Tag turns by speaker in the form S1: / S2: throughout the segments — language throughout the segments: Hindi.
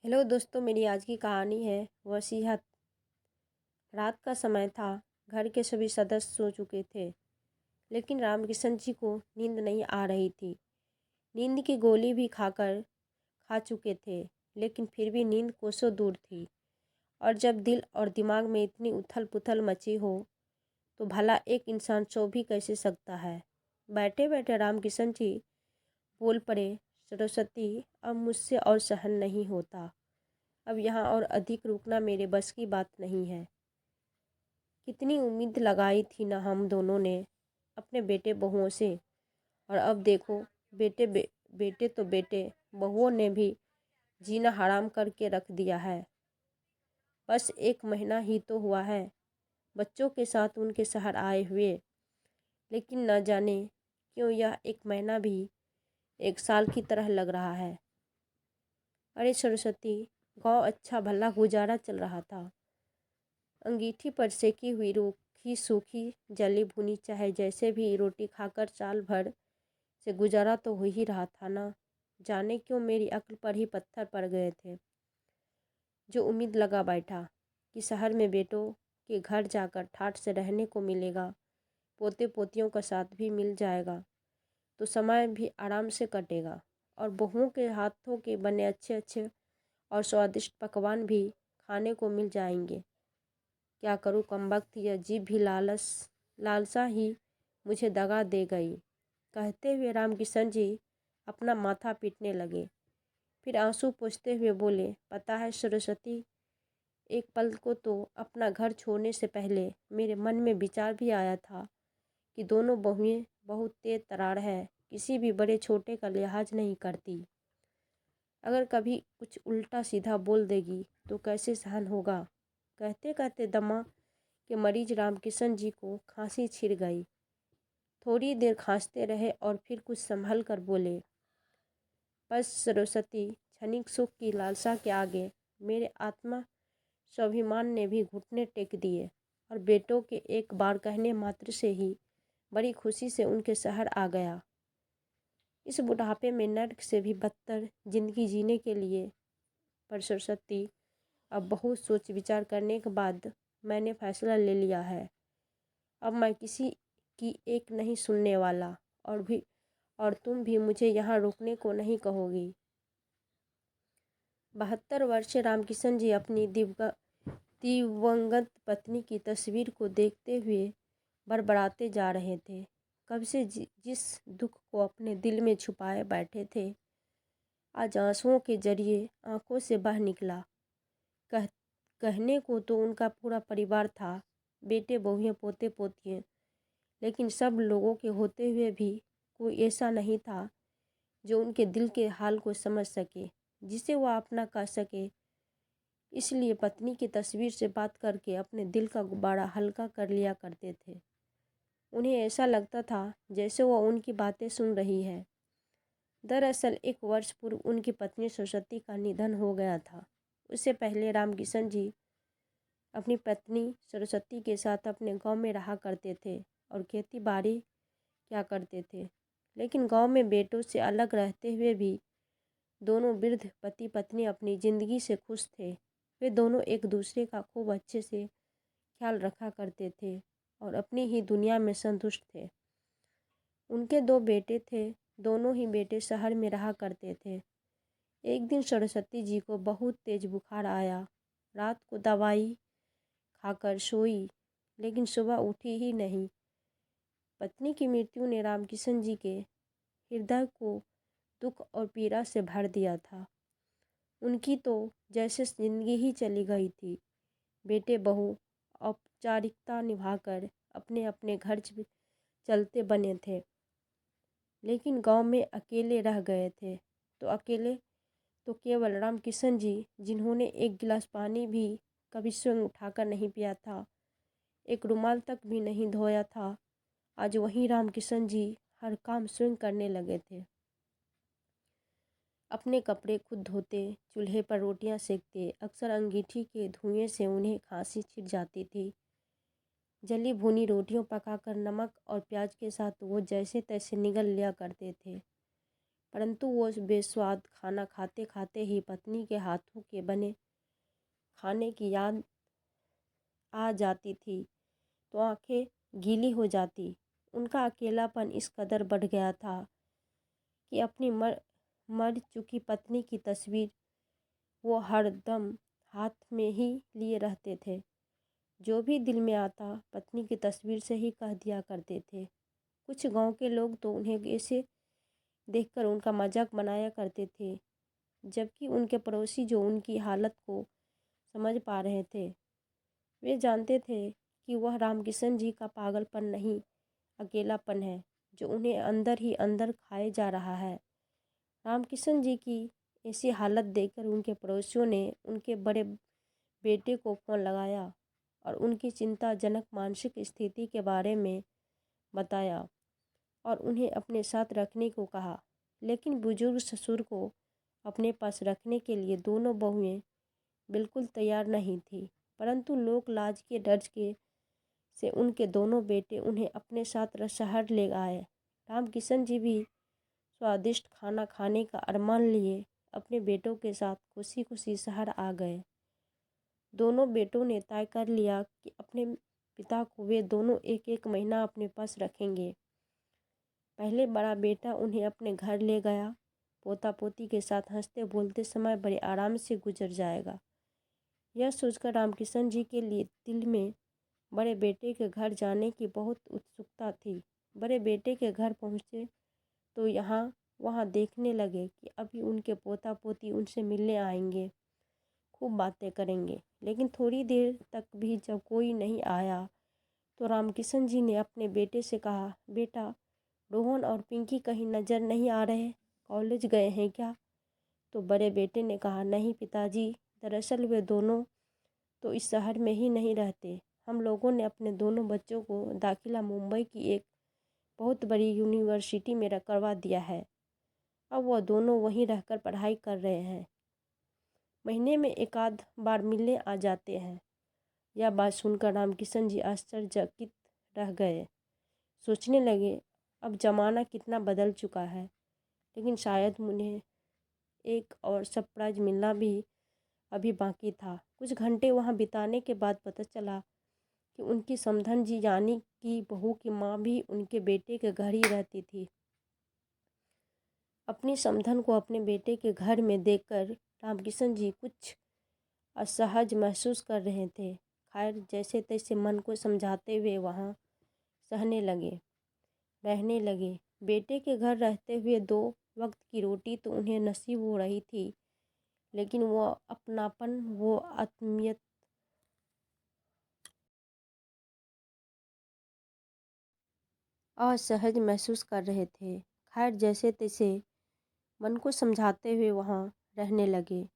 S1: हेलो दोस्तों, मेरी आज की कहानी है वसीयत। रात का समय था। घर के सभी सदस्य सो चुके थे, लेकिन रामकिशन जी को नींद नहीं आ रही थी। नींद की गोली भी खा चुके थे, लेकिन फिर भी नींद कोसों दूर थी। और जब दिल और दिमाग में इतनी उथल पुथल मची हो तो भला एक इंसान सो भी कैसे सकता है। बैठे बैठे रामकिशन जी बोल पड़े, सरस्वती, अब मुझसे और सहन नहीं होता। अब यहाँ और अधिक रुकना मेरे बस की बात नहीं है। कितनी उम्मीद लगाई थी ना हम दोनों ने अपने बेटे बहुओं से, और अब देखो बेटे तो बेटे, बहुओं ने भी जीना हराम करके रख दिया है। बस 1 महीना ही तो हुआ है बच्चों के साथ उनके शहर आए हुए, लेकिन न जाने क्यों यह 1 महीना भी 1 साल की तरह लग रहा है। अरे सरस्वती, गाँव अच्छा भला गुजारा चल रहा था। अंगीठी पर सेकी हुई रूखी सूखी जली भुनी चाहे जैसे भी रोटी खाकर साल भर से गुजारा तो हो ही रहा था ना। जाने क्यों मेरी अक्ल पर ही पत्थर पड़ गए थे। जो उम्मीद लगा बैठा कि शहर में बेटों के घर जाकर ठाठ से रहने को मिलेगा, पोते पोतियों का साथ भी मिल जाएगा, तो समय भी आराम से कटेगा और बहुओं के हाथों के बने अच्छे अच्छे और स्वादिष्ट पकवान भी खाने को मिल जाएंगे। क्या करूँ कमबख्त, यह जीभ भी लालसा ही मुझे दगा दे गई। कहते हुए रामकिशन जी अपना माथा पीटने लगे, फिर आंसू पोंछते हुए बोले, पता है सरस्वती, एक पल को तो अपना घर छोड़ने से पहले मेरे मन में विचार भी आया था कि दोनों बहुएं बहुत तेज तरार है, किसी भी बड़े छोटे का लिहाज नहीं करती। अगर कभी कुछ उल्टा सीधा बोल देगी तो कैसे सहन होगा। कहते कहते दमा के मरीज रामकिशन जी को खांसी छिड़ गई। थोड़ी देर खांसते रहे और फिर कुछ संभल कर बोले, बस सरस्वती, क्षणिक सुख की लालसा के आगे मेरे आत्मा स्वाभिमान ने भी घुटने टेक दिए और बेटों के एक बार कहने मात्र से ही बड़ी खुशी से उनके शहर आ गया। इस बुढ़ापे में नर्क से भी बदतर जिंदगी जीने के लिए। पर सरस्वती, अब बहुत सोच विचार करने के बाद मैंने फैसला ले लिया है। अब मैं किसी की एक नहीं सुनने वाला, और तुम भी मुझे यहाँ रुकने को नहीं कहोगी। 72 वर्षीय रामकिशन जी अपनी दिवंगत पत्नी की तस्वीर को देखते हुए बड़बड़ाते जा रहे थे। कब से जिस दुख को अपने दिल में छुपाए बैठे थे, आज आंसुओं के जरिए आंखों से बह निकला। कह कहने को तो उनका पूरा परिवार था, बेटे बहुएं पोते पोतियाँ, लेकिन सब लोगों के होते हुए भी कोई ऐसा नहीं था जो उनके दिल के हाल को समझ सके, जिसे वह अपना कह सके। इसलिए पत्नी की तस्वीर से बात करके अपने दिल का गुब्बारा हल्का कर लिया करते थे। उन्हें ऐसा लगता था जैसे वह उनकी बातें सुन रही है। दरअसल 1 वर्ष पूर्व उनकी पत्नी सरस्वती का निधन हो गया था। उससे पहले रामकिशन जी अपनी पत्नी सरस्वती के साथ अपने गांव में रहा करते थे और खेती बाड़ी क्या करते थे। लेकिन गांव में बेटों से अलग रहते हुए भी दोनों वृद्ध पति पत्नी अपनी ज़िंदगी से खुश थे। वे दोनों एक दूसरे का खूब अच्छे से ख्याल रखा करते थे और अपनी ही दुनिया में संतुष्ट थे। उनके 2 बेटे थे। दोनों ही बेटे शहर में रहा करते थे। एक दिन सरस्वती जी को बहुत तेज बुखार आया। रात को दवाई खाकर सोई, लेकिन सुबह उठी ही नहीं। पत्नी की मृत्यु ने रामकिशन जी के हृदय को दुख और पीड़ा से भर दिया था। उनकी तो जैसे जिंदगी ही चली गई थी। बेटे बहू औपचारिकता निभाकर अपने अपने घर चलते बने थे, लेकिन गांव में अकेले रह गए थे। तो अकेले तो केवल रामकिशन जी, जिन्होंने एक गिलास पानी भी कभी स्वयं उठाकर नहीं पिया था, एक रुमाल तक भी नहीं धोया था, आज वहीं रामकिशन जी हर काम स्वयं करने लगे थे। अपने कपड़े खुद धोते, चूल्हे पर रोटियां सेकते। अक्सर अंगीठी के धुएं से उन्हें खांसी छिड़ जाती थी। जली भुनी रोटियों पकाकर नमक और प्याज के साथ वो जैसे तैसे निगल लिया करते थे। परंतु वो बेस्वाद खाना खाते खाते ही पत्नी के हाथों के बने खाने की याद आ जाती थी तो आंखें गीली हो जाती। उनका अकेलापन इस कदर बढ़ गया था कि अपनी मर चुकी पत्नी की तस्वीर वो हरदम हाथ में ही लिए रहते थे। जो भी दिल में आता पत्नी की तस्वीर से ही कह दिया करते थे। कुछ गांव के लोग तो उन्हें ऐसे देखकर उनका मजाक बनाया करते थे, जबकि उनके पड़ोसी जो उनकी हालत को समझ पा रहे थे, वे जानते थे कि वह रामकिशन जी का पागलपन नहीं, अकेलापन है जो उन्हें अंदर ही अंदर खाए जा रहा है। रामकिशन जी की ऐसी हालत देखकर उनके पड़ोसियों ने उनके बड़े बेटे को फ़ोन लगाया और उनकी चिंताजनक मानसिक स्थिति के बारे में बताया और उन्हें अपने साथ रखने को कहा। लेकिन बुजुर्ग ससुर को अपने पास रखने के लिए दोनों बहुएं बिल्कुल तैयार नहीं थी, परंतु लोक लाज के डर के से उनके दोनों बेटे उन्हें अपने साथ शहर ले आए। रामकिशन जी भी स्वादिष्ट खाना खाने का अरमान लिए अपने बेटों के साथ खुशी खुशी शहर आ गए। दोनों बेटों ने तय कर लिया कि अपने पिता को वे दोनों एक एक महीना अपने पास रखेंगे। पहले बड़ा बेटा उन्हें अपने घर ले गया। पोता पोती के साथ हंसते बोलते समय बड़े आराम से गुजर जाएगा, यह सोचकर रामकिशन जी के लिए दिल में बड़े बेटे के घर जाने की बहुत उत्सुकता थी। बड़े बेटे के घर पहुँचे तो यहाँ वहाँ देखने लगे कि अभी उनके पोता पोती उनसे मिलने आएंगे, खूब बातें करेंगे। लेकिन थोड़ी देर तक भी जब कोई नहीं आया तो रामकिशन जी ने अपने बेटे से कहा, बेटा रोहन और पिंकी कहीं नज़र नहीं आ रहे, कॉलेज गए हैं क्या? तो बड़े बेटे ने कहा, नहीं पिताजी, दरअसल वे दोनों तो इस शहर में ही नहीं रहते। हम लोगों ने अपने दोनों बच्चों को दाखिला मुंबई की एक बहुत बड़ी यूनिवर्सिटी में करवा दिया है। अब वह दोनों वहीं रहकर पढ़ाई कर रहे हैं। महीने में एक आध बार मिलने आ जाते हैं। यह बात सुनकर रामकिशन जी आश्चर्यचकित रह गए। सोचने लगे, अब ज़माना कितना बदल चुका है, लेकिन शायद उन्हें एक और सरप्राइज मिलना भी अभी बाकी था। कुछ घंटे वहाँ बिताने के बाद पता चला कि उनकी समधन जी यानी कि बहू की माँ भी उनके बेटे के घर ही रहती थी। अपनी समधन को अपने बेटे के घर में देखकर रामकिशन जी कुछ असहज महसूस कर रहे थे। खैर, जैसे तैसे मन को समझाते हुए वहाँ रहने लगे। बेटे के घर रहते हुए 2 वक्त की रोटी तो उन्हें नसीब हो रही थी, लेकिन वो अपनापन, वो आत्मीयत असहज महसूस कर रहे थे। खैर, जैसे तैसे मन को समझाते हुए वहाँ रहने लगे।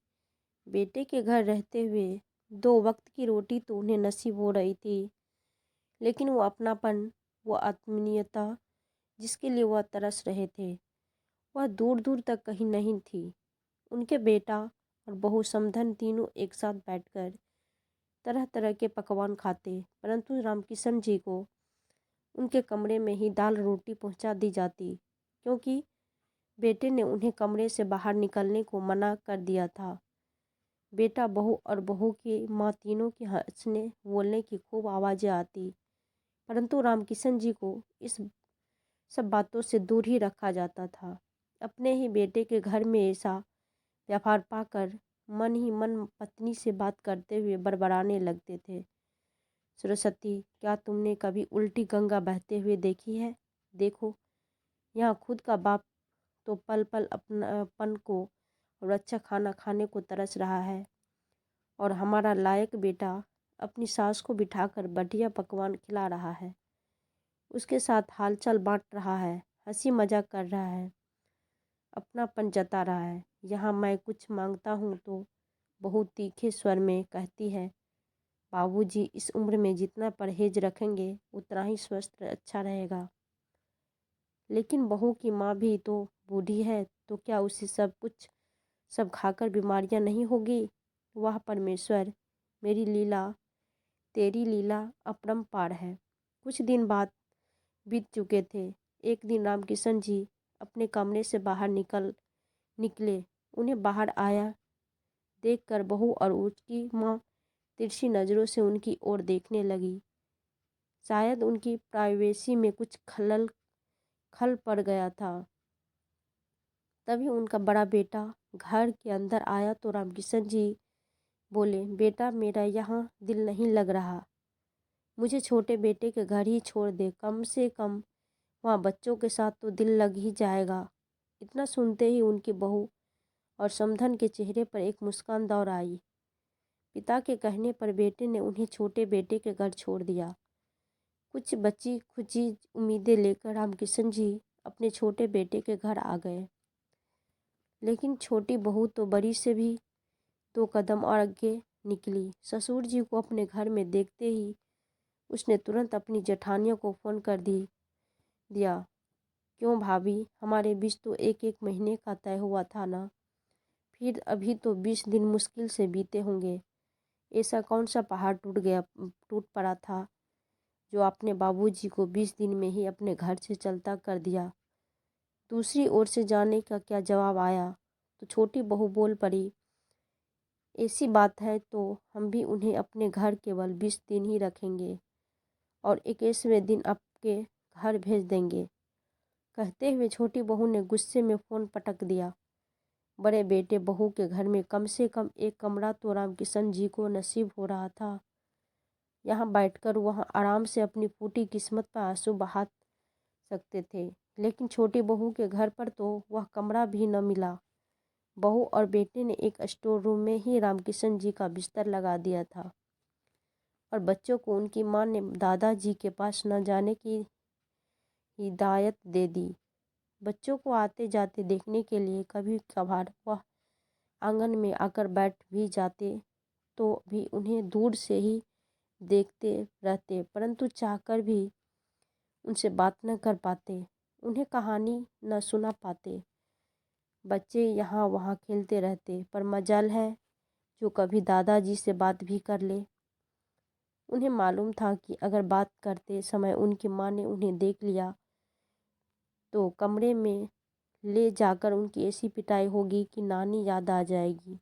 S1: बेटे के घर रहते हुए 2 वक्त की रोटी तो उन्हें नसीब हो रही थी, लेकिन वो अपनापन, वो आत्मीयता जिसके लिए वह तरस रहे थे, वह दूर दूर तक कहीं नहीं थी। उनके बेटा और बहू समधन तीनों एक साथ बैठकर तरह तरह के पकवान खाते, परंतु रामकिशन जी को उनके कमरे में ही दाल रोटी पहुंचा दी जाती, क्योंकि बेटे ने उन्हें कमरे से बाहर निकलने को मना कर दिया था। बेटा, बहू और बहू की माँ तीनों की हंसने बोलने की खूब आवाज़ें आती, परंतु रामकिशन जी को इस सब बातों से दूर ही रखा जाता था। अपने ही बेटे के घर में ऐसा व्यवहार पाकर मन ही मन पत्नी से बात करते हुए बड़बड़ाने लगते थे, सरस्वती, क्या तुमने कभी उल्टी गंगा बहते हुए देखी है? देखो, यहाँ खुद का बाप तो पल पल अपनापन को और अच्छा खाना खाने को तरस रहा है, और हमारा लायक बेटा अपनी सास को बिठाकर बढ़िया पकवान खिला रहा है, उसके साथ हालचाल बांट रहा है, हंसी मजाक कर रहा है, अपनापन जता रहा है। यहाँ मैं कुछ मांगता हूँ तो बहुत तीखे स्वर में कहती है, बाबूजी, इस उम्र में जितना परहेज रखेंगे उतना ही स्वस्थ अच्छा रहेगा। लेकिन बहू की माँ भी तो बूढ़ी है, तो क्या उसे सब खाकर बीमारियां नहीं होगी? वाह परमेश्वर, मेरी लीला, तेरी लीला अपरंपार है। कुछ दिन बाद बीत चुके थे। एक दिन रामकिशन जी अपने कमरे से बाहर निकले। उन्हें बाहर आया देखकर बहू और उसकी माँ तिरछी नज़रों से उनकी ओर देखने लगी। शायद उनकी प्राइवेसी में कुछ खल पड़ गया था। तभी उनका बड़ा बेटा घर के अंदर आया तो रामकिशन जी बोले, बेटा मेरा यहाँ दिल नहीं लग रहा, मुझे छोटे बेटे के घर ही छोड़ दे, कम से कम वहाँ बच्चों के साथ तो दिल लग ही जाएगा। इतना सुनते ही उनकी बहू और समधन के चेहरे पर एक मुस्कान दौड़ आई। पिता के कहने पर बेटे ने उन्हें छोटे बेटे के घर छोड़ दिया। कुछ बची खुची उम्मीदें लेकर रामकिशन जी अपने छोटे बेटे के घर आ गए, लेकिन छोटी बहू तो बड़ी से भी 2 कदम और आगे निकली। ससुर जी को अपने घर में देखते ही उसने तुरंत अपनी जेठानियों को फ़ोन कर दिया। क्यों भाभी, हमारे बीच तो 1-1 महीने का तय हुआ था ना, फिर अभी तो 20 दिन मुश्किल से बीते होंगे। ऐसा कौन सा पहाड़ टूट पड़ा था जो आपने बाबूजी को 20 दिन में ही अपने घर से चलता कर दिया। दूसरी ओर से जाने का क्या जवाब आया तो छोटी बहू बोल पड़ी, ऐसी बात है तो हम भी उन्हें अपने घर केवल 20 दिन ही रखेंगे और 21वें दिन आपके घर भेज देंगे। कहते हुए छोटी बहू ने गुस्से में फ़ोन पटक दिया। बड़े बेटे बहू के घर में कम से कम एक कमरा तो रामकिशन जी को नसीब हो रहा था। यहाँ बैठकर वह आराम से अपनी फूटी किस्मत पर आंसू बहा सकते थे, लेकिन छोटी बहू के घर पर तो वह कमरा भी न मिला। बहू और बेटे ने एक स्टोर रूम में ही रामकिशन जी का बिस्तर लगा दिया था और बच्चों को उनकी माँ ने दादाजी के पास न जाने की हिदायत दे दी। बच्चों को आते जाते देखने के लिए कभी कभार वह आंगन में आकर बैठ भी जाते तो भी उन्हें दूर से ही देखते रहते, परंतु चाहकर भी उनसे बात न कर पाते, उन्हें कहानी न सुना पाते। बच्चे यहाँ वहाँ खेलते रहते, पर मजाल है जो कभी दादाजी से बात भी कर ले। उन्हें मालूम था कि अगर बात करते समय उनकी माँ ने उन्हें देख लिया तो कमरे में ले जाकर उनकी ऐसी पिटाई होगी कि नानी याद आ जाएगी।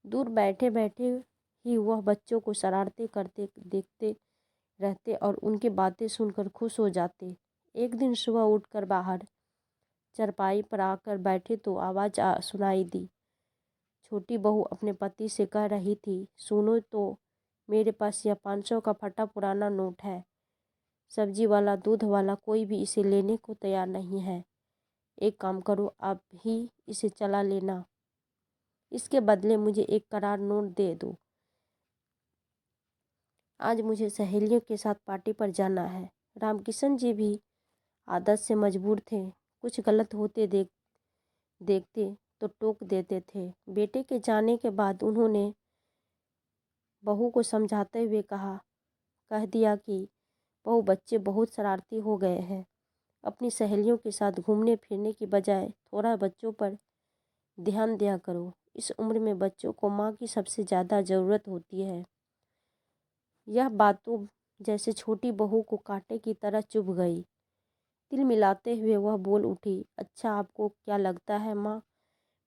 S1: दूर बैठे बैठे ही वह बच्चों को शरारतें करते देखते रहते और उनकी बातें सुनकर खुश हो जाते। एक दिन सुबह उठकर बाहर चरपाई पर आकर बैठे तो आवाज़ सुनाई दी। छोटी बहू अपने पति से कह रही थी, सुनो तो, मेरे पास यह 500 का फटा पुराना नोट है। सब्जी वाला, दूध वाला कोई भी इसे लेने को तैयार नहीं है। एक काम करो, आप ही इसे चला लेना, इसके बदले मुझे एक करार नोट दे दो। आज मुझे सहेलियों के साथ पार्टी पर जाना है। रामकिशन जी भी आदत से मजबूर थे, कुछ गलत होते देखते तो टोक देते थे। बेटे के जाने के बाद उन्होंने बहू को समझाते हुए कह दिया कि बहू, बच्चे बहुत शरारती हो गए हैं, अपनी सहेलियों के साथ घूमने फिरने की बजाय थोड़ा बच्चों पर ध्यान दिया करो। इस उम्र में बच्चों को माँ की सबसे ज़्यादा ज़रूरत होती है। यह बातों जैसे छोटी बहू को कांटे की तरह चुभ गई। दिल मिलाते हुए वह बोल उठी, अच्छा आपको क्या लगता है माँ,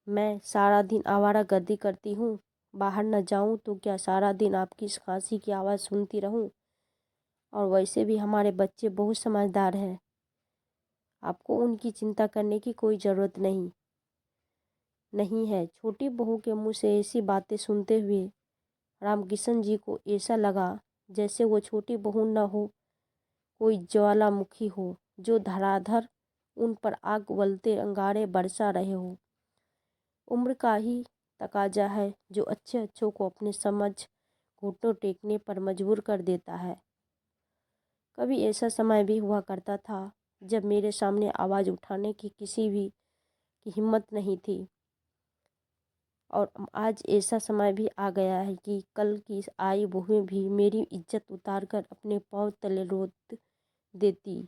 S1: मैं सारा दिन आवारागर्दी करती हूँ? बाहर न जाऊँ तो क्या सारा दिन आपकी इस खांसी की आवाज़ सुनती रहूँ? और वैसे भी हमारे बच्चे बहुत समझदार हैं, आपको उनकी चिंता करने की कोई ज़रूरत नहीं है। छोटी बहू के मुँह से ऐसी बातें सुनते हुए रामकिशन जी को ऐसा लगा जैसे वो छोटी बहू न हो, कोई ज्वालामुखी हो जो धड़ाधड़ उन पर आग उगलते अंगारे बरसा रहे हो। उम्र का ही तकाजा है जो अच्छों को अपने समझ घुटनों टेकने पर मजबूर कर देता है। कभी ऐसा समय भी हुआ करता था जब मेरे सामने आवाज़ उठाने की किसी भी की हिम्मत नहीं थी, और आज ऐसा समय भी आ गया है कि कल की आई बहुएं भी मेरी इज्जत उतार कर अपने पाँव तले रोत देती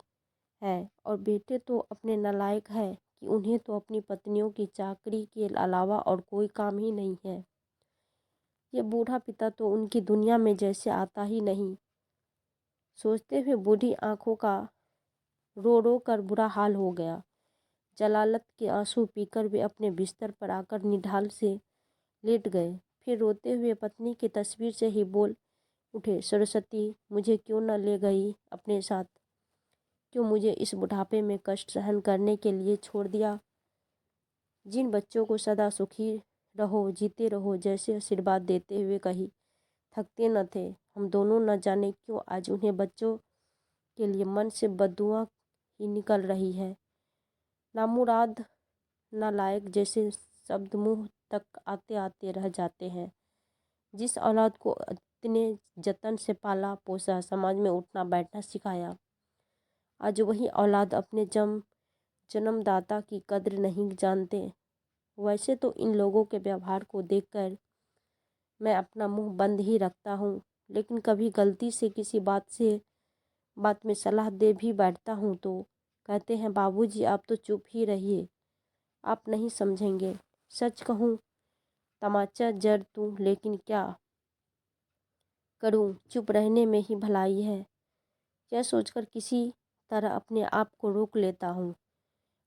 S1: है। और बेटे तो अपने नालायक है कि उन्हें तो अपनी पत्नियों की चाकरी के अलावा और कोई काम ही नहीं है। ये बूढ़ा पिता तो उनकी दुनिया में जैसे आता ही नहीं। सोचते हुए बूढ़ी आंखों का रो रो कर बुरा हाल हो गया। जलालत के आंसू पीकर वे अपने बिस्तर पर आकर निढाल से लेट गए। फिर रोते हुए पत्नी की तस्वीर से ही बोल उठे, सरस्वती, मुझे क्यों न ले गई अपने साथ? क्यों मुझे इस बुढ़ापे में कष्ट सहन करने के लिए छोड़ दिया? जिन बच्चों को सदा सुखी रहो, जीते रहो जैसे आशीर्वाद देते हुए कही थकते न थे, हम दोनों न जाने क्यों आज उन्हें बच्चों के लिए मन से बद्दुआ ही निकल रही है। नामुराद, नालायक जैसे शब्द मुंह तक आते आते रह जाते हैं। जिस औलाद को इतने जतन से पाला पोसा, समाज में उठना बैठना सिखाया, आज वही औलाद अपने जन्मदाता की कद्र नहीं जानते। वैसे तो इन लोगों के व्यवहार को देखकर मैं अपना मुंह बंद ही रखता हूँ, लेकिन कभी गलती से किसी बात में सलाह दे भी बैठता हूँ तो कहते हैं, बाबूजी आप तो चुप ही रहिए, आप नहीं समझेंगे। सच कहूँ तमाचा जड़ तू, लेकिन क्या करूँ, चुप रहने में ही भलाई है। यह सोचकर किसी तरह अपने आप को रोक लेता हूँ।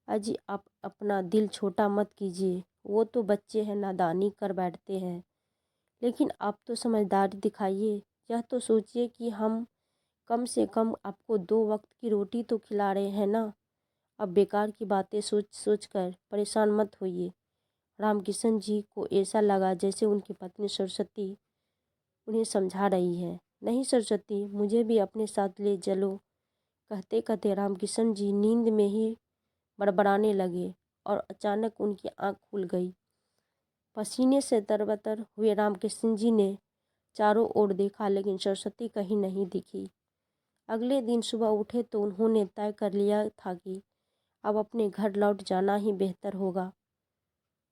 S1: अजी आप अपना दिल छोटा मत कीजिए, वो तो बच्चे हैं, नादानी कर बैठते हैं, लेकिन आप तो समझदारी दिखाइए। यह तो सोचिए कि हम कम से कम आपको 2 वक्त की रोटी तो खिला रहे हैं ना। अब बेकार की बातें सोच सोच कर परेशान मत होइए। रामकिशन जी को ऐसा लगा जैसे उनकी पत्नी सरस्वती उन्हें समझा रही है। नहीं सरस्वती, मुझे भी अपने साथ ले चलो। कहते कहते रामकिशन जी नींद में ही बड़बड़ाने लगे और अचानक उनकी आंख खुल गई। पसीने से तरबतर हुए रामकिशन जी ने चारों ओर देखा, लेकिन सरस्वती कहीं नहीं दिखी। अगले दिन सुबह उठे तो उन्होंने तय कर लिया था कि अब अपने घर लौट जाना ही बेहतर होगा।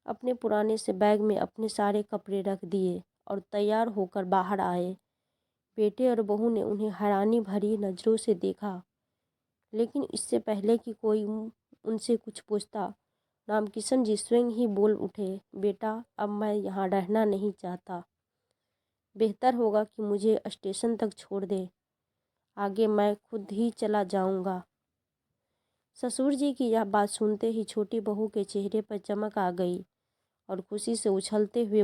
S1: अपने पुराने से बैग में अपने सारे कपड़े रख दिए और तैयार होकर बाहर आए। बेटे और बहू ने उन्हें हैरानी भरी नज़रों से देखा, लेकिन इससे पहले कि कोई उनसे कुछ पूछता, रामकिशन जी स्वयं ही बोल उठे, बेटा अब मैं यहाँ रहना नहीं चाहता। बेहतर होगा कि मुझे स्टेशन तक छोड़ दे, आगे मैं खुद ही चला जाऊंगा। ससुर जी की यह बात सुनते ही छोटी बहू के चेहरे पर चमक आ गई और खुशी से उछलते हुए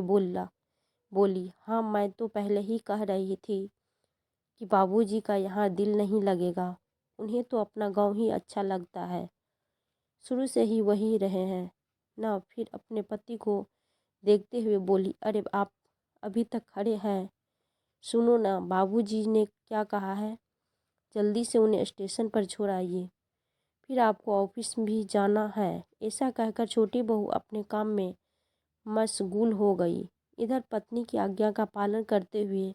S1: बोली, हाँ मैं तो पहले ही कह रही थी कि बाबूजी का यहाँ दिल नहीं लगेगा, उन्हें तो अपना गांव ही अच्छा लगता है, शुरू से ही वही रहे हैं ना। फिर अपने पति को देखते हुए बोली, अरे आप अभी तक खड़े हैं, सुनो ना बाबूजी ने क्या कहा है, जल्दी से उन्हें स्टेशन पर छोड़ आइए, फिर आपको ऑफिस भी जाना है। ऐसा कहकर छोटी बहू अपने काम में मशगूल हो गई। इधर पत्नी की आज्ञा का पालन करते हुए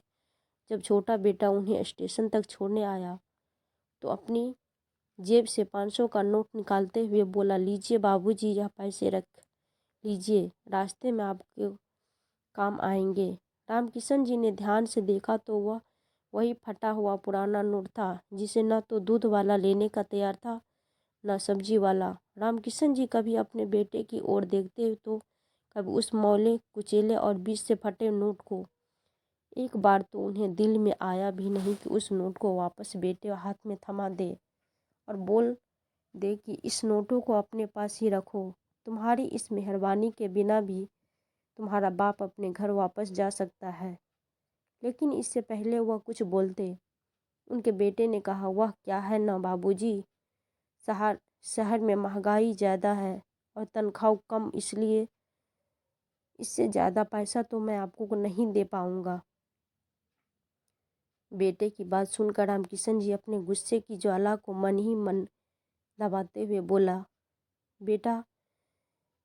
S1: जब छोटा बेटा उन्हें स्टेशन तक छोड़ने आया तो अपनी जेब से 500 का नोट निकालते हुए बोला, लीजिए बाबूजी, यह पैसे रख लीजिए, रास्ते में आपके काम आएंगे। रामकिशन जी ने ध्यान से देखा तो वह वही फटा हुआ पुराना नोट था, जिसे न तो दूध वाला लेने का तैयार था न सब्जी वाला। रामकिशन जी कभी अपने बेटे की ओर देखते तो कभी उस मौले कुचेले और बीच से फटे नोट को। एक बार तो उन्हें दिल में आया भी नहीं कि उस नोट को वापस बेटे हाथ में थमा दे और बोल दे कि इस नोटों को अपने पास ही रखो, तुम्हारी इस मेहरबानी के बिना भी तुम्हारा बाप अपने घर वापस जा सकता है। लेकिन इससे पहले वह कुछ बोलते, उनके बेटे ने कहा, वह क्या है ना बाबूजी, शहर में महंगाई ज़्यादा है और तनख्वाह कम, इसलिए इससे ज़्यादा पैसा तो मैं आपको नहीं दे पाऊँगा। बेटे की बात सुनकर रामकिशन जी अपने गुस्से की ज्वाला को मन ही मन दबाते हुए बोला, बेटा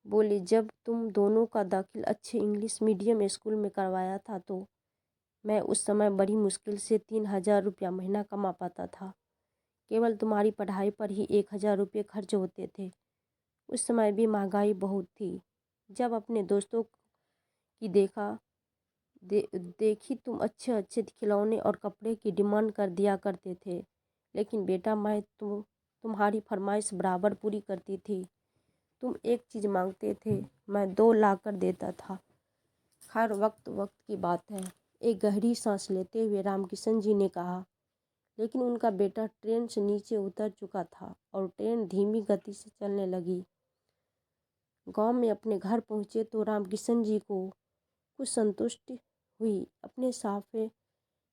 S1: बोले, जब तुम दोनों का दाखिल अच्छे इंग्लिश मीडियम स्कूल में करवाया था तो मैं उस समय बड़ी मुश्किल से 3000 रुपया महीना कमा पाता था। केवल तुम्हारी पढ़ाई पर ही 1000 रुपये खर्च होते थे। उस समय भी महंगाई बहुत थी। जब अपने दोस्तों की देखी तुम अच्छे अच्छे खिलौने और कपड़े की डिमांड कर दिया करते थे, लेकिन बेटा मैं तो तुम्हारी फरमाइश बराबर पूरी करती थी। तुम एक चीज़ मांगते थे, मैं 2 ला कर देता था। हर वक्त वक्त की बात है। एक गहरी सांस लेते हुए रामकिशन जी ने कहा, लेकिन उनका बेटा ट्रेन से नीचे उतर चुका था और ट्रेन धीमी गति से चलने लगी। गांव में अपने घर पहुंचे तो रामकिशन जी को कुछ संतुष्टि हुई। अपने साफे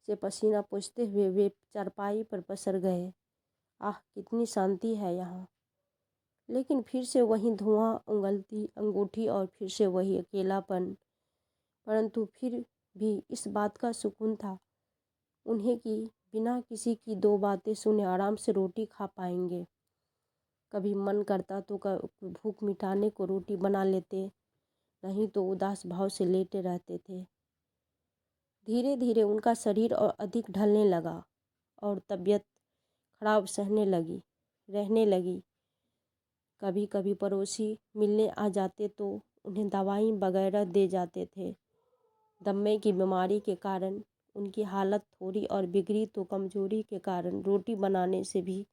S1: से पसीना पोंछते हुए वे चारपाई पर पसर गए। आह, कितनी शांति है यहाँ। लेकिन फिर से वही धुआं, उंगलती अंगूठी और फिर से वही अकेलापन। परंतु फिर भी इस बात का सुकून था उन्हें कि बिना किसी की दो बातें सुने आराम से रोटी खा पाएंगे। कभी मन करता तो भूख मिटाने को रोटी बना लेते, नहीं तो उदास भाव से लेटे रहते थे। धीरे धीरे उनका शरीर और अधिक ढलने लगा और तबीयत खराब रहने लगी। कभी कभी पड़ोसी मिलने आ जाते तो उन्हें दवाई वगैरह दे जाते थे। दम्मे की बीमारी के कारण उनकी हालत थोड़ी और बिगड़ी तो कमजोरी के कारण रोटी बनाने से भी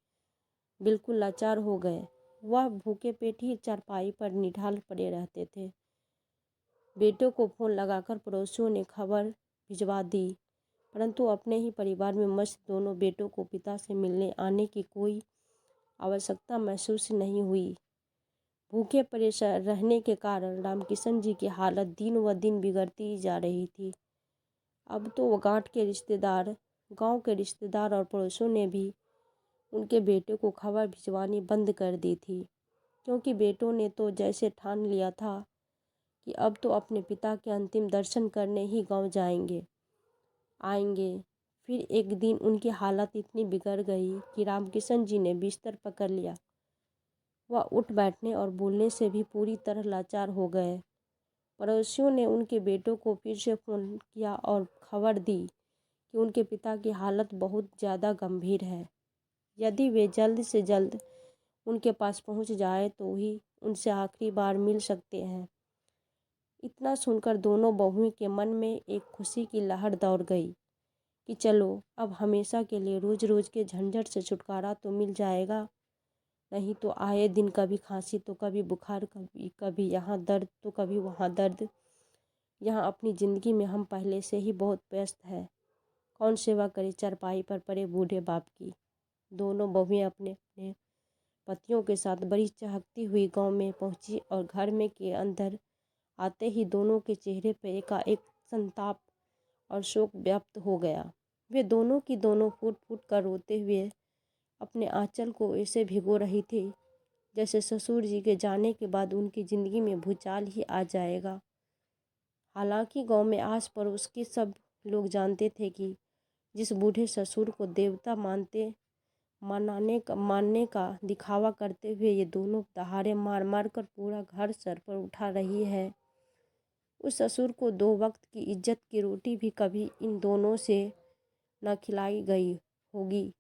S1: बिल्कुल लाचार हो गए। वह भूखे पेट ही चारपाई पर निढाल पड़े रहते थे। बेटों को फोन लगाकर पड़ोसियों ने खबर भिजवा दी, परंतु अपने ही परिवार में मस्त दोनों बेटों को पिता से मिलने आने की कोई आवश्यकता महसूस नहीं हुई। भूखे परेशान रहने के कारण रामकिशन जी की हालत दिन व दिन बिगड़ती ही जा रही थी। अब तो गांव के रिश्तेदार और पड़ोसियों ने भी उनके बेटे को खबर भिजवानी बंद कर दी थी, क्योंकि बेटों ने तो जैसे ठान लिया था कि अब तो अपने पिता के अंतिम दर्शन करने ही गांव आएंगे। फिर एक दिन उनकी हालत इतनी बिगड़ गई कि रामकिशन जी ने बिस्तर पकड़ लिया। वह उठ बैठने और बोलने से भी पूरी तरह लाचार हो गए। पड़ोसियों ने उनके बेटों को फिर से फ़ोन किया और खबर दी कि उनके पिता की हालत बहुत ज़्यादा गंभीर है। यदि वे जल्द से जल्द उनके पास पहुंच जाए तो ही उनसे आखिरी बार मिल सकते हैं। इतना सुनकर दोनों बहुओं के मन में एक खुशी की लहर दौड़ गई कि चलो अब हमेशा के लिए रोज़ रोज़ के झंझट से छुटकारा तो मिल जाएगा। नहीं तो आए दिन कभी खांसी तो कभी बुखार, कभी यहाँ दर्द तो कभी वहाँ दर्द। यहाँ अपनी ज़िंदगी में हम पहले से ही बहुत व्यस्त है। कौन सेवा करे चारपाई पर पड़े बूढ़े बाप की। दोनों बहुएं अपने अपने पतियों के साथ बड़ी चहकती हुई गांव में पहुंची और घर में के अंदर आते ही दोनों के चेहरे पर एकाएक संताप और शोक व्याप्त हो गया। वे दोनों की दोनों फूट फूट कर रोते हुए अपने आंचल को ऐसे भिगो रही थी जैसे ससुर जी के जाने के बाद उनकी ज़िंदगी में भूचाल ही आ जाएगा। हालांकि गांव में आस पड़ोस के सब लोग जानते थे कि जिस बूढ़े ससुर को देवता मानने का दिखावा करते हुए ये दोनों दहाड़े मार मार कर पूरा घर सर पर उठा रही है, उस ससुर को 2 वक्त की इज्जत की रोटी भी कभी इन दोनों से न खिलाई गई होगी।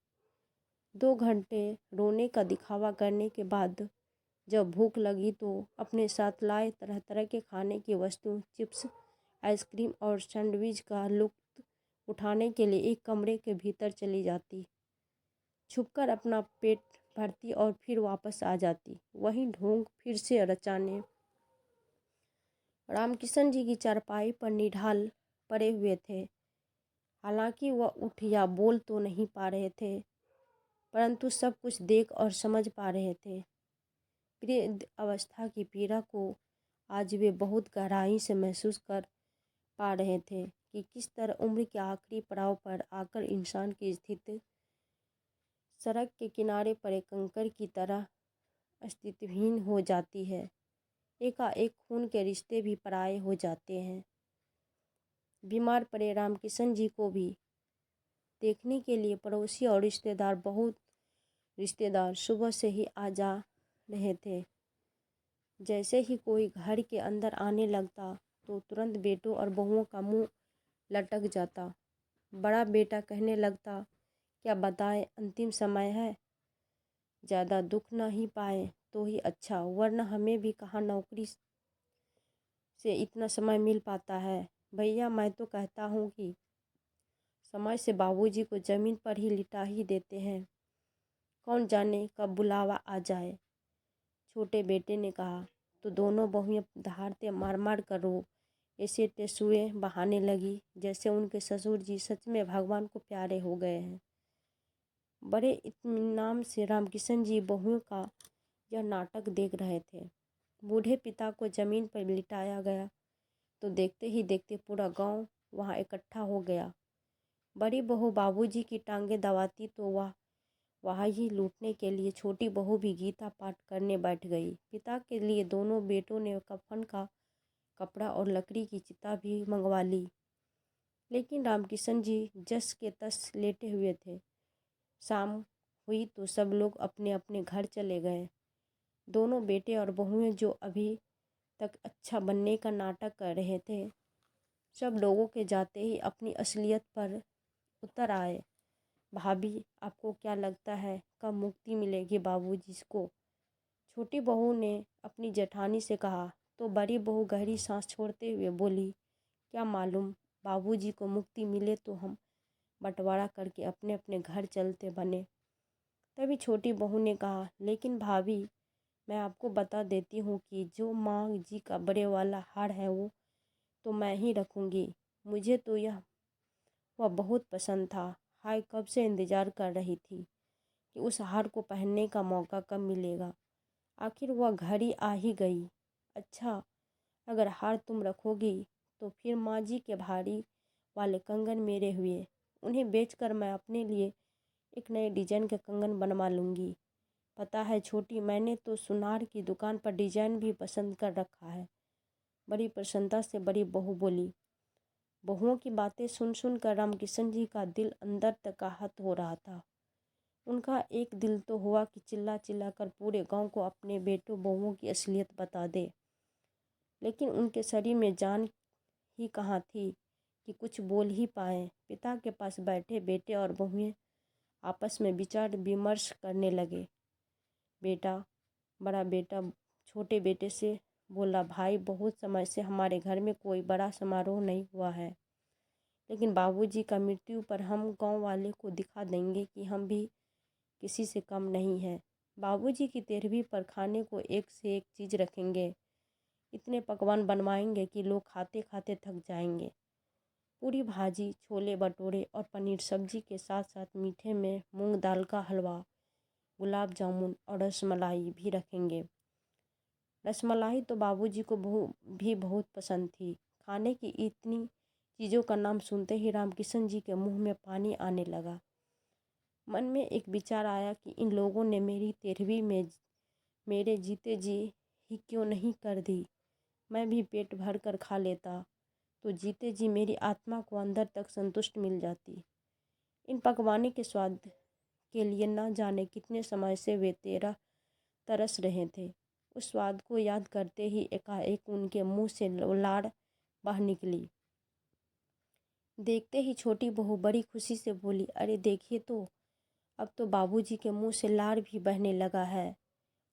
S1: 2 घंटे रोने का दिखावा करने के बाद जब भूख लगी तो अपने साथ लाए तरह तरह के खाने की वस्तु, चिप्स, आइसक्रीम और सैंडविच का लुत्फ उठाने के लिए एक कमरे के भीतर चली जाती। छुपकर अपना पेट भरती और फिर वापस आ जाती। वहीं ढोंग फिर से रचाने रामकिशन जी की चारपाई पर निढाल पड़े हुए थे। हालांकि वह उठ या बोल तो नहीं पा रहे थे, परंतु सब कुछ देख और समझ पा रहे थे। वृद्ध अवस्था की पीड़ा को आज वे बहुत गहराई से महसूस कर पा रहे थे कि किस तरह उम्र के आखिरी पड़ाव पर आकर इंसान की स्थिति सड़क के किनारे पड़े कंकड़ की तरह अस्तित्वहीन हो जाती है। एकाएक खून के रिश्ते भी पराये हो जाते हैं। बीमार पड़े रामकिशन जी को भी देखने के लिए पड़ोसी और रिश्तेदार सुबह से ही आ जा रहे थे। जैसे ही कोई घर के अंदर आने लगता तो तुरंत बेटों और बहुओं का मुंह लटक जाता। बड़ा बेटा कहने लगता, क्या बताएं, अंतिम समय है, ज़्यादा दुख ना ही पाए तो ही अच्छा, वरना हमें भी कहाँ नौकरी से इतना समय मिल पाता है। भैया, मैं तो कहता हूँ कि समय से बाबूजी को ज़मीन पर ही लिटा ही देते हैं, कौन जाने कब बुलावा आ जाए। छोटे बेटे ने कहा तो दोनों बहुएं दहाड़ते मार मार कर ऐसे टेसुए बहाने लगी जैसे उनके ससुर जी सच में भगवान को प्यारे हो गए हैं। बड़े इत्मीनान से रामकिशन जी बहुओं का यह नाटक देख रहे थे। बूढ़े पिता को जमीन पर लिटाया गया तो देखते ही देखते पूरा गांव वहां इकट्ठा हो गया। बड़ी बहू बाबूजी की टांगें दबाती तो वह वहाँ ही लूटने के लिए छोटी बहू भी गीता पाठ करने बैठ गई। पिता के लिए दोनों बेटों ने कफन का कपड़ा और लकड़ी की चिता भी मंगवा ली। लेकिन रामकिशन जी जस के तस लेटे हुए थे। शाम हुई तो सब लोग अपने अपने घर चले गए। दोनों बेटे और बहुएं जो अभी तक अच्छा बनने का नाटक कर रहे थे, सब लोगों के जाते ही अपनी असलियत पर उतर आए। भाभी, आपको क्या लगता है कब मुक्ति मिलेगी बाबूजी को? छोटी बहू ने अपनी जेठानी से कहा तो बड़ी बहू गहरी सांस छोड़ते हुए बोली, क्या मालूम, बाबूजी को मुक्ति मिले तो हम बंटवारा करके अपने अपने घर चलते बने। तभी छोटी बहू ने कहा, लेकिन भाभी, मैं आपको बता देती हूँ कि जो माँ जी का बड़े वाला हार है वो तो मैं ही रखूँगी। मुझे तो वह बहुत पसंद था। हाय, कब से इंतज़ार कर रही थी कि उस हार को पहनने का मौका कब मिलेगा। आखिर वह घड़ी आ ही गई। अच्छा, अगर हार तुम रखोगी तो फिर माँ जी के भारी वाले कंगन मेरे हुए। उन्हें बेचकर मैं अपने लिए एक नए डिजाइन का कंगन बनवा लूँगी। पता है छोटी, मैंने तो सुनार की दुकान पर डिजाइन भी पसंद कर रखा है। बड़ी प्रसन्नता से बड़ी बहू बोली। बहुओं की बातें सुन सुन कर रामकिशन जी का दिल अंदर तक आहत हो रहा था। उनका एक दिल तो हुआ कि चिल्ला चिल्ला कर पूरे गांव को अपने बेटों बहुओं की असलियत बता दे, लेकिन उनके शरीर में जान ही कहाँ थी कि कुछ बोल ही पाए। पिता के पास बैठे बेटे और बहुएं आपस में विचार विमर्श करने लगे। बड़ा बेटा छोटे बेटे से बोला, भाई, बहुत समय से हमारे घर में कोई बड़ा समारोह नहीं हुआ है, लेकिन बाबूजी का मृत्यु पर हम गांव वाले को दिखा देंगे कि हम भी किसी से कम नहीं है। बाबूजी की 13वीं पर खाने को एक से एक चीज़ रखेंगे। इतने पकवान बनवाएंगे कि लोग खाते खाते थक जाएंगे। पूरी भाजी, छोले भटूरे और पनीर सब्जी के साथ साथ मीठे में मूंग दाल का हलवा, गुलाब जामुन और रसमलाई भी रखेंगे। रसमलाई तो बाबूजी को भी बहुत पसंद थी। खाने की इतनी चीज़ों का नाम सुनते ही रामकिशन जी के मुंह में पानी आने लगा। मन में एक विचार आया कि इन लोगों ने मेरी 13वीं में मेरे जीते जी ही क्यों नहीं कर दी। मैं भी पेट भर कर खा लेता तो जीते जी मेरी आत्मा को अंदर तक संतुष्ट मिल जाती। इन पकवाने के स्वाद के लिए न जाने कितने समय से वे तरस रहे थे। उस स्वाद को याद करते ही एकाएक उनके मुंह से लार बह निकली। देखते ही छोटी बहू बड़ी खुशी से बोली, अरे देखिए तो, अब तो बाबूजी के मुंह से लार भी बहने लगा है।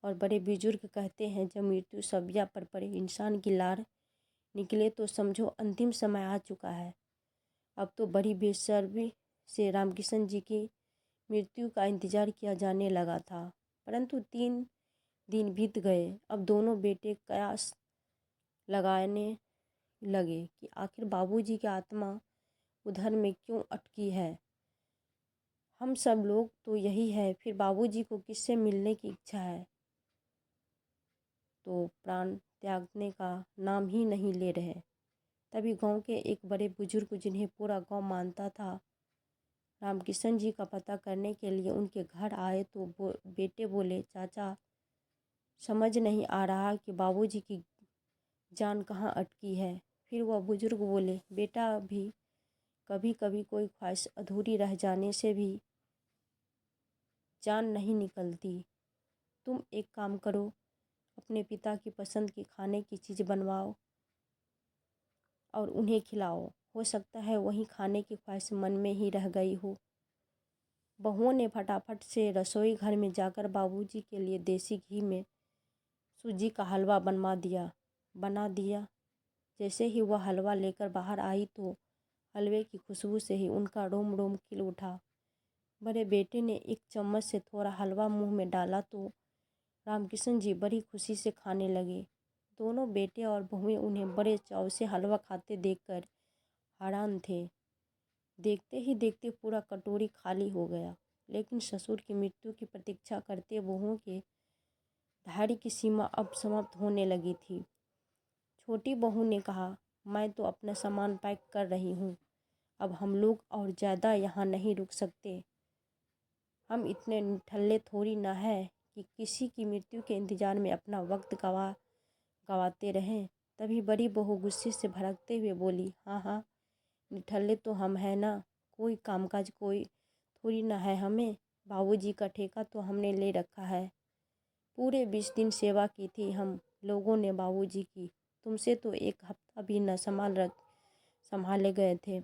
S1: और बड़े बुजुर्ग कहते हैं, जब मृत्यु सब्या पर पड़े इंसान की लार निकले तो समझो अंतिम समय आ चुका है। अब तो बड़ी बेसब्री से रामकिशन जी की मृत्यु का इंतजार किया जाने लगा था। परंतु 3 दिन बीत गए। अब दोनों बेटे कयास लगाने लगे कि आखिर बाबूजी की आत्मा उधर में क्यों अटकी है। हम सब लोग तो यही है, फिर बाबूजी को किससे मिलने की इच्छा है तो प्राण त्यागने का नाम ही नहीं ले रहे। तभी गांव के एक बड़े बुजुर्ग, जिन्हें पूरा गांव मानता था, रामकिशन जी का पता करने के लिए उनके घर आए तो बेटे बोले, चाचा, समझ नहीं आ रहा कि बाबूजी की जान कहाँ अटकी है। फिर वह बुजुर्ग बोले, बेटा, भी कभी कभी कोई ख्वाहिश अधूरी रह जाने से भी जान नहीं निकलती। तुम एक काम करो, अपने पिता की पसंद की खाने की चीज़ बनवाओ और उन्हें खिलाओ। हो सकता है वहीं खाने की ख्वाहिश मन में ही रह गई हो। बहुओं ने फटाफट से रसोई घर में जाकर बाबूजी के लिए देसी घी में सूजी का हलवा बना दिया। जैसे ही वह हलवा लेकर बाहर आई तो हलवे की खुशबू से ही उनका रोम रोम खिल उठा। बड़े बेटे ने एक चम्मच से थोड़ा हलवा मुंह में डाला तो रामकिशन जी बड़ी खुशी से खाने लगे। दोनों बेटे और बहुएं उन्हें बड़े चाव से हलवा खाते देखकर हैरान थे। देखते ही देखते पूरा कटोरी खाली हो गया। लेकिन ससुर की मृत्यु की प्रतीक्षा करते बहुओं के धैर्य की सीमा अब समाप्त होने लगी थी। छोटी बहू ने कहा, मैं तो अपना सामान पैक कर रही हूँ, अब हम लोग और ज़्यादा यहाँ नहीं रुक सकते। हम इतने निठल्ले थोड़ी ना है कि किसी की मृत्यु के इंतजार में अपना वक्त गवाते रहें। तभी बड़ी बहू गुस्से से भड़कते हुए बोली, हाँ हाँ, निठल्ले तो हम हैं ना, कोई कामकाज कोई थोड़ी ना है हमें। बाबूजी का ठेका तो हमने ले रखा है। पूरे 20 दिन सेवा की थी हम लोगों ने बाबूजी की। तुमसे तो एक हफ्ता भी न संभाले गए थे।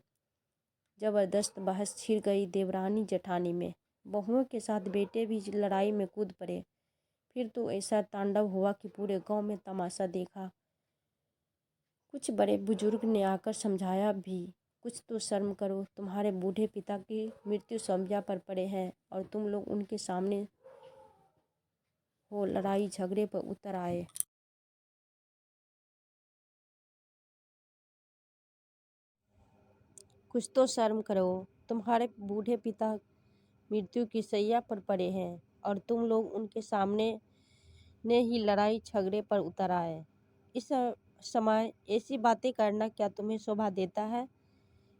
S1: जबरदस्त बहस छिड़ गई देवरानी जेठानी में। बहुओं के साथ बेटे भी लड़ाई में कूद पड़े। फिर तो ऐसा तांडव हुआ कि पूरे गांव में तमाशा देखा। कुछ बड़े बुजुर्ग ने आकर समझाया भी, कुछ तो शर्म करो, तुम्हारे बूढ़े पिता की मृत्यु शैय्या पर पड़े हैं और तुम लोग उनके सामने हो लड़ाई झगड़े पर उतर आए। कुछ तो शर्म करो, तुम्हारे बूढ़े पिता मृत्यु की शैया पर पड़े हैं और तुम लोग उनके सामने ने ही लड़ाई झगड़े पर उतर आए। इस समय ऐसी बातें करना क्या तुम्हें शोभा देता है?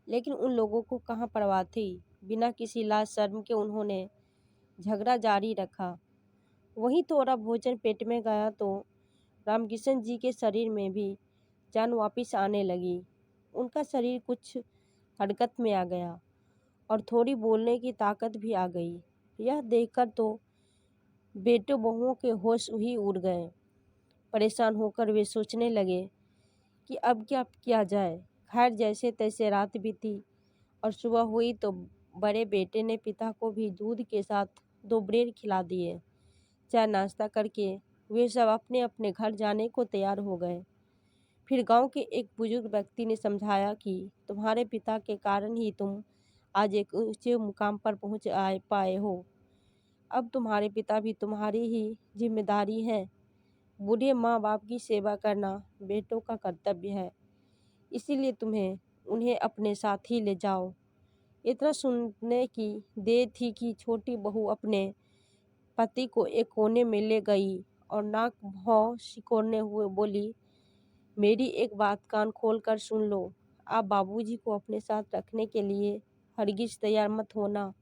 S1: लेकिन उन लोगों को कहाँ परवाह थी। बिना किसी लाज शर्म के उन्होंने झगड़ा जारी रखा। वहीं थोड़ा भोजन पेट में गया तो रामकिशन जी के शरीर में भी जान वापिस आने लगी। उनका शरीर कुछ हरकत में आ गया और थोड़ी बोलने की ताकत भी आ गई। यह देखकर तो बेटों बहुओं के होश ही उड़ गए। परेशान होकर वे सोचने लगे कि अब क्या किया जाए। खैर, जैसे तैसे रात बीती और सुबह हुई तो बड़े बेटे ने पिता को भी दूध के साथ 2 ब्रेड खिला दिए। चाय नाश्ता करके वे सब अपने अपने घर जाने को तैयार हो गए। फिर गांव के एक बुजुर्ग व्यक्ति ने समझाया कि तुम्हारे पिता के कारण ही तुम आज एक ऊंचे मुकाम पर पहुंच पाए हो। अब तुम्हारे पिता भी तुम्हारी ही जिम्मेदारी है। बूढ़े माँ बाप की सेवा करना बेटों का कर्तव्य है, इसीलिए तुम्हें उन्हें अपने साथ ही ले जाओ। इतना सुनने की देर थी कि छोटी बहू अपने पति को एक कोने में ले गई और नाक भौं सिकोड़ने हुए बोली, मेरी एक बात कान खोल कर सुन लो। आप बाबूजी को अपने साथ रखने के लिए हरगिज तैयार मत होना।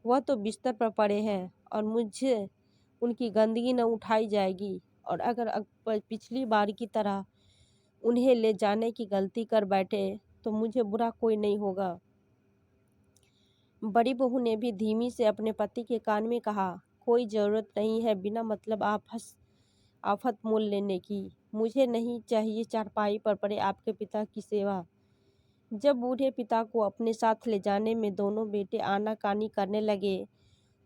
S1: वह तो बिस्तर पर पड़े हैं और मुझे उनकी गंदगी न उठाई जाएगी, और अगर पिछली बार की तरह उन्हें ले जाने की गलती कर बैठे तो मुझे बुरा कोई नहीं होगा। बड़ी बहू ने भी धीमी से अपने पति के कान में कहा, कोई ज़रूरत नहीं है बिना मतलब आफत मोल लेने की। मुझे नहीं चाहिए चारपाई पर पड़े आपके पिता की सेवा। जब बूढ़े पिता को अपने साथ ले जाने में दोनों बेटे आनाकानी करने लगे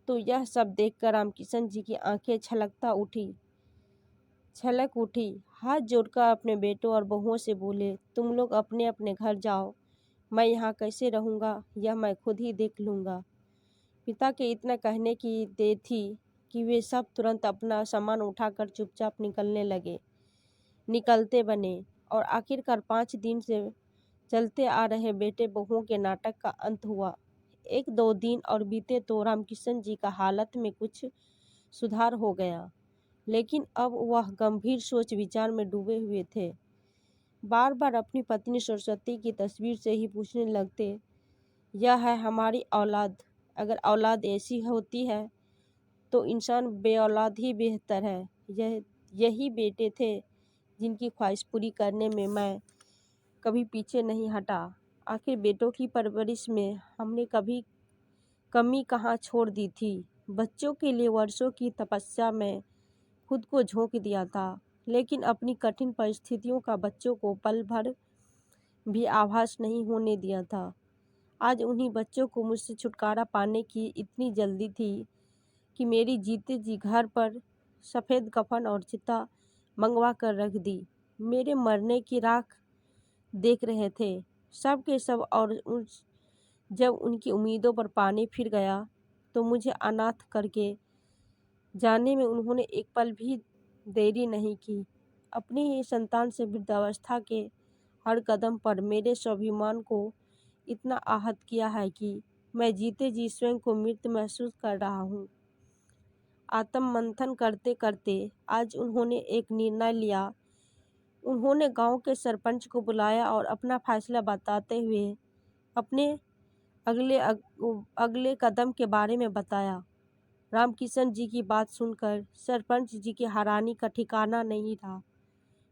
S1: तो यह सब देखकर रामकिशन जी की आंखें छलक उठी। हाथ जोड़कर अपने बेटों और बहुओं से बोले, तुम लोग अपने अपने घर जाओ, मैं यहाँ कैसे रहूँगा यह मैं खुद ही देख लूँगा। पिता के इतना कहने की देर थी कि वे सब तुरंत अपना सामान उठाकर चुपचाप निकलते बने और आखिरकार 5 दिन से चलते आ रहे बेटे बहुओं के नाटक का अंत हुआ। 1-2 दिन और बीते तो रामकिशन जी का हालत में कुछ सुधार हो गया, लेकिन अब वह गंभीर सोच विचार में डूबे हुए थे। बार बार अपनी पत्नी सरस्वती की तस्वीर से ही पूछने लगते, यह है हमारी औलाद। अगर औलाद ऐसी होती है तो इंसान बेऔलाद ही बेहतर है। यही बेटे थे जिनकी ख्वाहिश पूरी करने में मैं कभी पीछे नहीं हटा। आखिर बेटों की परवरिश में हमने कभी कमी कहाँ छोड़ दी थी। बच्चों के लिए वर्षों की तपस्या में खुद को झोंक दिया था, लेकिन अपनी कठिन परिस्थितियों का बच्चों को पल भर भी आभास नहीं होने दिया था। आज उन्हीं बच्चों को मुझसे छुटकारा पाने की इतनी जल्दी थी कि मेरी जीते जी घर पर सफ़ेद कफन और चिता मंगवा कर रख दी। मेरे मरने की राख देख रहे थे सब के सब, और जब उनकी उम्मीदों पर पानी फिर गया तो मुझे अनाथ करके जाने में उन्होंने एक पल भी देरी नहीं की। अपनी ही संतान से वृद्धावस्था के हर कदम पर मेरे स्वाभिमान को इतना आहत किया है कि मैं जीते जी स्वयं को मृत महसूस कर रहा हूँ। आत्म मंथन करते करते आज उन्होंने एक निर्णय लिया। उन्होंने गांव के सरपंच को बुलाया और अपना फैसला बताते हुए अपने अगले कदम के बारे में बताया। रामकिशन जी की बात सुनकर सरपंच जी की हैरानी का ठिकाना नहीं था।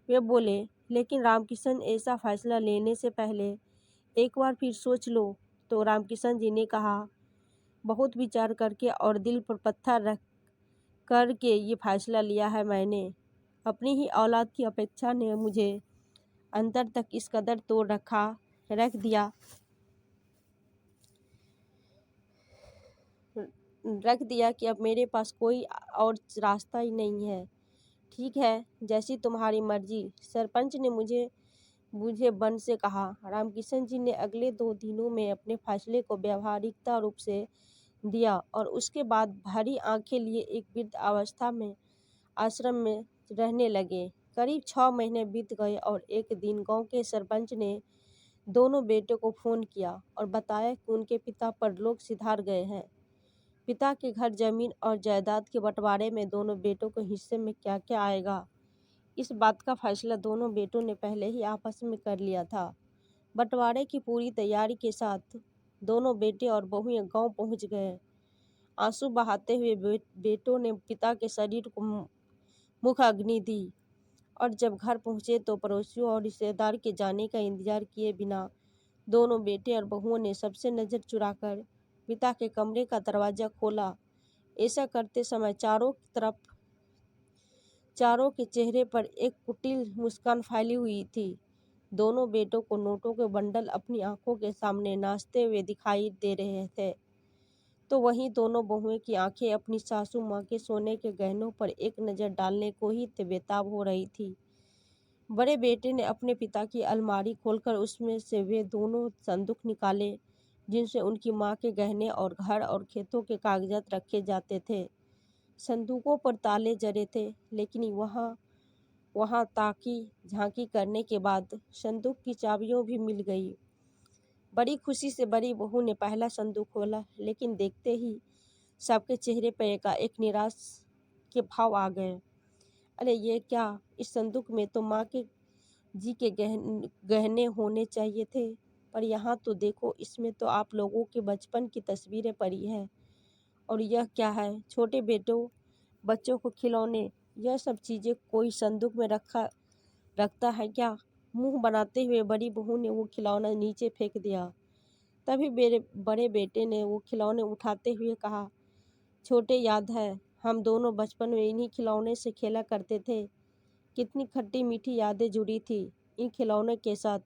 S1: वे बोले, लेकिन रामकिशन, ऐसा फैसला लेने से पहले एक बार फिर सोच लो। तो रामकिशन जी ने कहा, बहुत विचार करके और दिल पर पत्थर रख करके ये फैसला लिया है मैंने। अपनी ही औलाद की अपेक्षा ने मुझे अंतर तक इस कदर तोड़ रख दिया कि अब मेरे पास कोई और रास्ता ही नहीं है। ठीक है, जैसी तुम्हारी मर्जी, सरपंच ने मुझे बन से कहा। रामकिशन जी ने अगले 2 दिनों में अपने फैसले को व्यावहारिकता रूप से दिया और उसके बाद भरी आंखें लिए एक वृद्ध अवस्था में आश्रम में रहने लगे। करीब 6 महीने बीत गए और एक दिन गांव के सरपंच ने दोनों बेटों को फोन किया और बताया कि उनके पिता परलोक सिधार गए हैं। पिता के घर, जमीन और जायदाद के बंटवारे में दोनों बेटों के हिस्से में क्या क्या आएगा, इस बात का फैसला दोनों बेटों ने पहले ही आपस में कर लिया था। बंटवारे की पूरी तैयारी के साथ दोनों बेटे और बहुएं गांव पहुंच गए। आंसू बहाते हुए बेटों ने पिता के शरीर को मुख अग्नि दी और जब घर पहुंचे तो पड़ोसियों और रिश्तेदार के जाने का इंतजार किए बिना दोनों बेटे और बहुओं ने सबसे नजर चुराकर पिता के कमरे का दरवाजा खोला। ऐसा करते समय चारों के चेहरे पर एक कुटिल मुस्कान फैली हुई थी। दोनों बेटों को नोटों के बंडल अपनी आंखों के सामने नाचते हुए दिखाई दे रहे थे, तो वहीं दोनों बहुएं की आंखें अपनी सासू माँ के सोने के गहनों पर एक नज़र डालने को ही बेताब हो रही थी। बड़े बेटे ने अपने पिता की अलमारी खोलकर उसमें से वे दोनों संदूक निकाले जिनसे उनकी माँ के गहने और घर और खेतों के कागजात रखे जाते थे। संदूकों पर ताले जड़े थे, लेकिन वहाँ ताकी झांकी करने के बाद संदूक की चाबियां भी मिल गई। बड़ी खुशी से बड़ी बहू ने पहला संदूक खोला, लेकिन देखते ही सबके चेहरे पर एकाएक निराश के भाव आ गए। अरे ये क्या, इस संदूक में तो माँ के जी के गहने होने चाहिए थे, पर यहाँ तो देखो, इसमें तो आप लोगों के बचपन की तस्वीरें पड़ी है। और यह क्या है? छोटे बच्चों को खिलौने, यह सब चीज़ें कोई संदूक में रखता है क्या? मुंह बनाते हुए बड़ी बहू ने वो खिलौना नीचे फेंक दिया। तभी मेरे बड़े बेटे ने वो खिलौने उठाते हुए कहा, छोटे, याद है हम दोनों बचपन में इन्हीं खिलौने से खेला करते थे। कितनी खट्टी मीठी यादें जुड़ी थी इन खिलौनों के साथ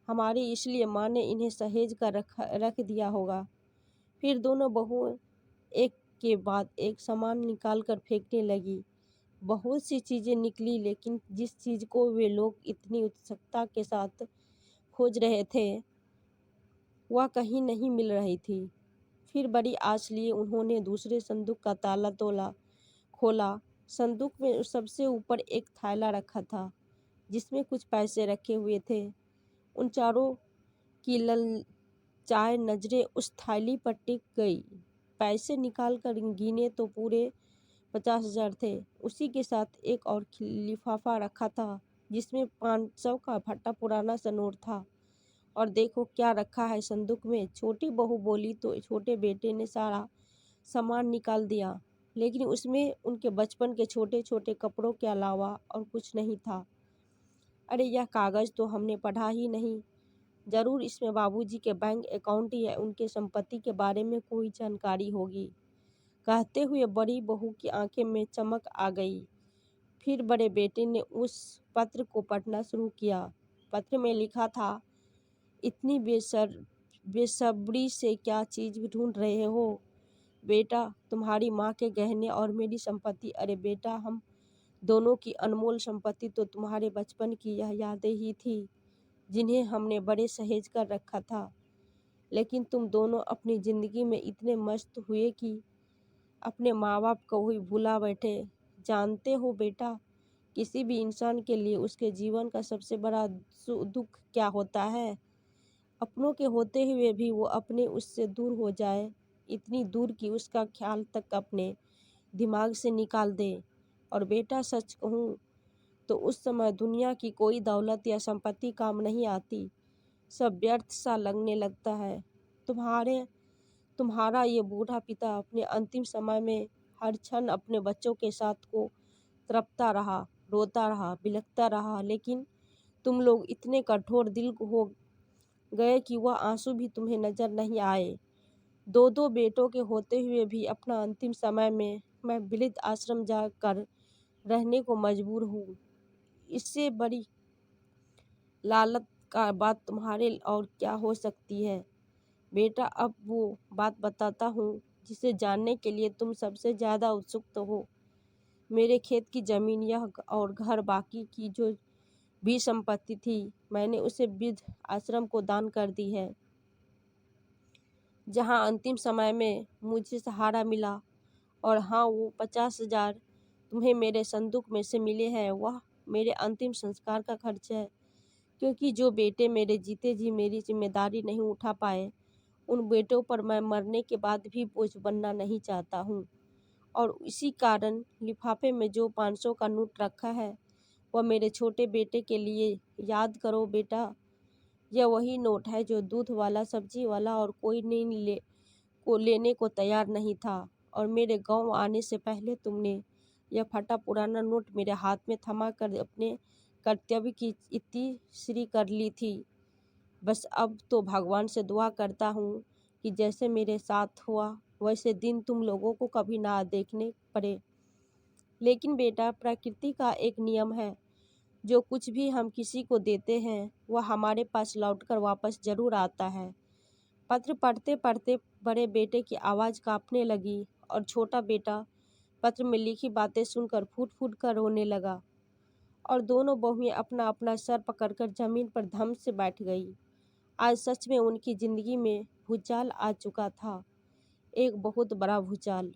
S1: हमारी, इसलिए माँ ने इन्हें सहेज कर रख दिया होगा। फिर दोनों बहुएं एक के बाद एक सामान निकाल कर फेंकने लगी। बहुत सी चीज़ें निकली, लेकिन जिस चीज़ को वे लोग इतनी उत्सुकता के साथ खोज रहे थे वह कहीं नहीं मिल रही थी। फिर बड़ी आस लिए उन्होंने दूसरे संदूक का ताला खोला। संदूक में सबसे ऊपर एक थैला रखा था जिसमें कुछ पैसे रखे हुए थे। उन चारों की ललचाए नजरें उस थैली पर टिक गई। पैसे निकाल कर गिने तो पूरे 50,000 थे। उसी के साथ एक और लिफाफा रखा था जिसमें 500 का फटा पुराना सा नोट था। और देखो क्या रखा है संदूक में, छोटी बहू बोली। तो छोटे बेटे ने सारा सामान निकाल दिया, लेकिन उसमें उनके बचपन के छोटे छोटे कपड़ों के अलावा और कुछ नहीं था। अरे यह कागज़ तो हमने पढ़ा ही नहीं। ज़रूर इसमें बाबूजी के बैंक अकाउंट या उनके संपत्ति के बारे में कोई जानकारी होगी। कहते हुए बड़ी बहू की आंखें में चमक आ गई। फिर बड़े बेटे ने उस पत्र को पढ़ना शुरू किया। पत्र में लिखा था, इतनी बेसब्री से क्या चीज़ ढूंढ रहे हो बेटा? तुम्हारी माँ के गहने और मेरी संपत्ति। अरे बेटा, हम दोनों की अनमोल संपत्ति तो तुम्हारे बचपन की यह यादें ही थी जिन्हें हमने बड़े सहेज कर रखा था। लेकिन तुम दोनों अपनी ज़िंदगी में इतने मस्त हुए कि अपने माँ बाप को ही भुला बैठे। जानते हो बेटा, किसी भी इंसान के लिए उसके जीवन का सबसे बड़ा दुख क्या होता है? अपनों के होते हुए भी वो अपने उससे दूर हो जाए, इतनी दूर कि उसका ख्याल तक अपने दिमाग से निकाल दे। और बेटा सच कहूँ तो उस समय दुनिया की कोई दौलत या संपत्ति काम नहीं आती। सब व्यर्थ सा लगने लगता है। तुम्हारा ये बूढ़ा पिता अपने अंतिम समय में हर क्षण अपने बच्चों के साथ को तड़पता रहा, रोता रहा, बिलखता रहा, लेकिन तुम लोग इतने कठोर दिल हो गए कि वह आंसू भी तुम्हें नजर नहीं आए। दो दो बेटों के होते हुए भी अपना अंतिम समय में मैं वृद्ध आश्रम जाकर रहने को मजबूर हूँ। इससे बड़ी लालत का बात तुम्हारे और क्या हो सकती है। बेटा, अब वो बात बताता हूँ जिसे जानने के लिए तुम सबसे ज़्यादा उत्सुक तो हो। मेरे खेत की ज़मीन यह और घर बाकी की जो भी संपत्ति थी, मैंने उसे वृद्ध आश्रम को दान कर दी है, जहाँ अंतिम समय में मुझे सहारा मिला। और हाँ, वो 50,000 तुम्हें मेरे संदूक में से मिले हैं, वह मेरे अंतिम संस्कार का खर्च है। क्योंकि जो बेटे मेरे जीते जी मेरी जिम्मेदारी नहीं उठा पाए, उन बेटों पर मैं मरने के बाद भी बोझ बनना नहीं चाहता हूँ। और इसी कारण लिफाफे में जो 500 का नोट रखा है, वह मेरे छोटे बेटे के लिए। याद करो बेटा, यह वही नोट है जो दूध वाला, सब्जी वाला और कोई नहीं लेने को तैयार नहीं था। और मेरे गांव आने से पहले तुमने यह फटा पुराना नोट मेरे हाथ में थमा कर अपने कर्तव्य की इतिश्री कर ली थी। बस अब तो भगवान से दुआ करता हूँ कि जैसे मेरे साथ हुआ वैसे दिन तुम लोगों को कभी ना देखने पड़े। लेकिन बेटा, प्रकृति का एक नियम है, जो कुछ भी हम किसी को देते हैं वह हमारे पास लौटकर वापस जरूर आता है। पत्र पढ़ते पढ़ते बड़े बेटे की आवाज़ कांपने लगी और छोटा बेटा पत्र में लिखी बातें सुनकर फूट फूट कर रोने लगा। और दोनों बहुएं अपना अपना सर पकड़कर जमीन पर धम से बैठ गई। आज सच में उनकी जिंदगी में भूचाल आ चुका था, एक बहुत बड़ा भूचाल।